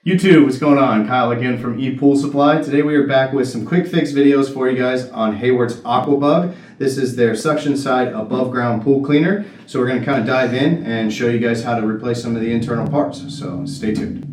YouTube, what's going on? Kyle again from ePoolSupply. Today we are back with some quick fix videos for you guys on Hayward's AquaBug. This is their suction side above ground pool cleaner. So we're going to kind of dive in and show you guys how to replace some of the internal parts. So stay tuned.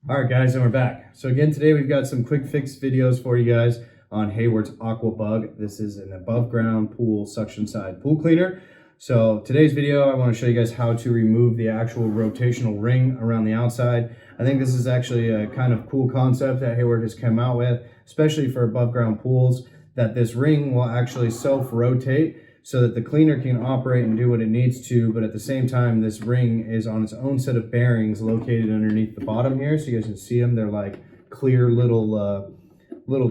Alright guys, and we're back. So again, today we've got some quick fix videos for you guys on Hayward's AquaBug. This is an above ground pool suction side pool cleaner. So today's video, I want to show you guys how to remove the actual rotational ring around the outside. I think this is actually a kind of cool concept that Hayward has come out with, especially for above ground pools, that this ring will actually self-rotate so that the cleaner can operate and do what it needs to, but at the same time, this ring is on its own set of bearings located underneath the bottom here. So you guys can see them. They're like clear little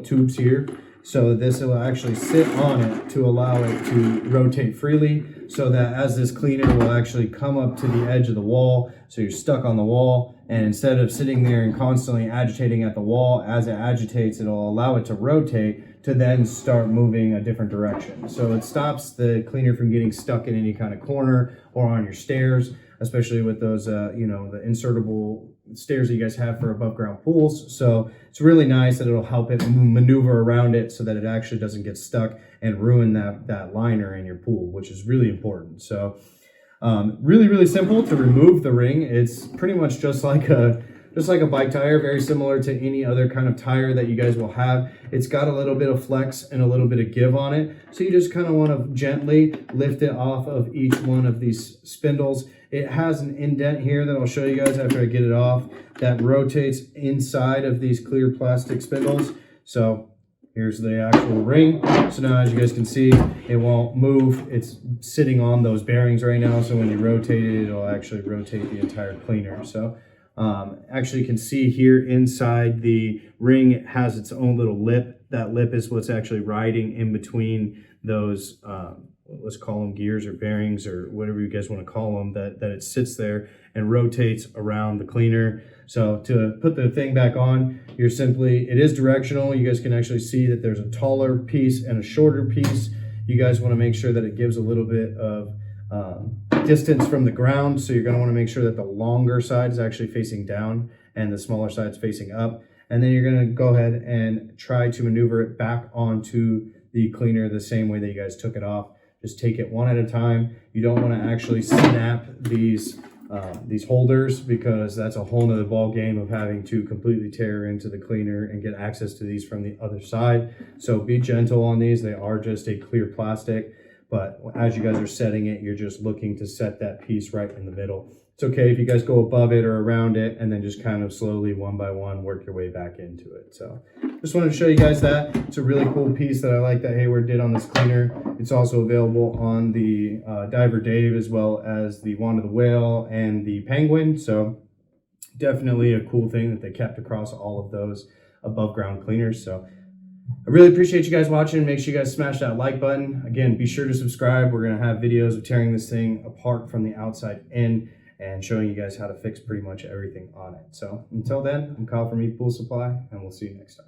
tubes here. So this will actually sit on it to allow it to rotate freely, so that as this cleaner will actually come up to the edge of the wall, so you're stuck on the wall, and instead of sitting there and constantly agitating at the wall, as it agitates, it'll allow it to rotate to then start moving a different direction. So it stops the cleaner from getting stuck in any kind of corner or on your stairs, especially with those, the insertable stairs that you guys have for above ground pools. So it's really nice that it'll help it maneuver around it so that it actually doesn't get stuck and ruin that liner in your pool, which is really important. So really simple to remove the ring. It's pretty much just like a bike tire, very similar to any other kind of tire that you guys will have. It's got a little bit of flex and a little bit of give on it. So you just kind of want to gently lift it off of each one of these spindles. It has an indent here that I'll show you guys after I get it off that rotates inside of these clear plastic spindles. So here's the actual ring. So now, as you guys can see, it won't move. It's sitting on those bearings right now. So when you rotate it, it'll actually rotate the entire cleaner. So actually you can see here inside the ring, it has its own little lip. That lip is what's actually riding in between those, let's call them gears or bearings or whatever you guys want to call them, that it sits there and rotates around the cleaner. So to put the thing back on, it is directional. You guys can actually see that there's a taller piece and a shorter piece. You guys want to make sure that it gives a little bit of distance from the ground. So you're going to want to make sure that the longer side is actually facing down and the smaller side is facing up. And then you're going to go ahead and try to maneuver it back onto the cleaner the same way that you guys took it off. Just take it one at a time. You don't want to actually snap these holders, because that's a whole nother ball game of having to completely tear into the cleaner and get access to these from the other side. So be gentle on these. They are just a clear plastic, but as you guys are setting it, you're just looking to set that piece right in the middle. It's okay if you guys go above it or around it and then just kind of slowly one by one work your way back into it. So just wanted to show you guys that. It's a really cool piece that I like that Hayward did on this cleaner. It's also available on the Diver Dave, as well as the Wand of the Whale and the Penguin. So definitely a cool thing that they kept across all of those above ground cleaners. So I really appreciate you guys watching. Make sure you guys smash that like button. Again, be sure to subscribe. We're going to have videos of tearing this thing apart from the outside in and showing you guys how to fix pretty much everything on it. So until then, I'm Kyle from ePoolSupply, and we'll see you next time.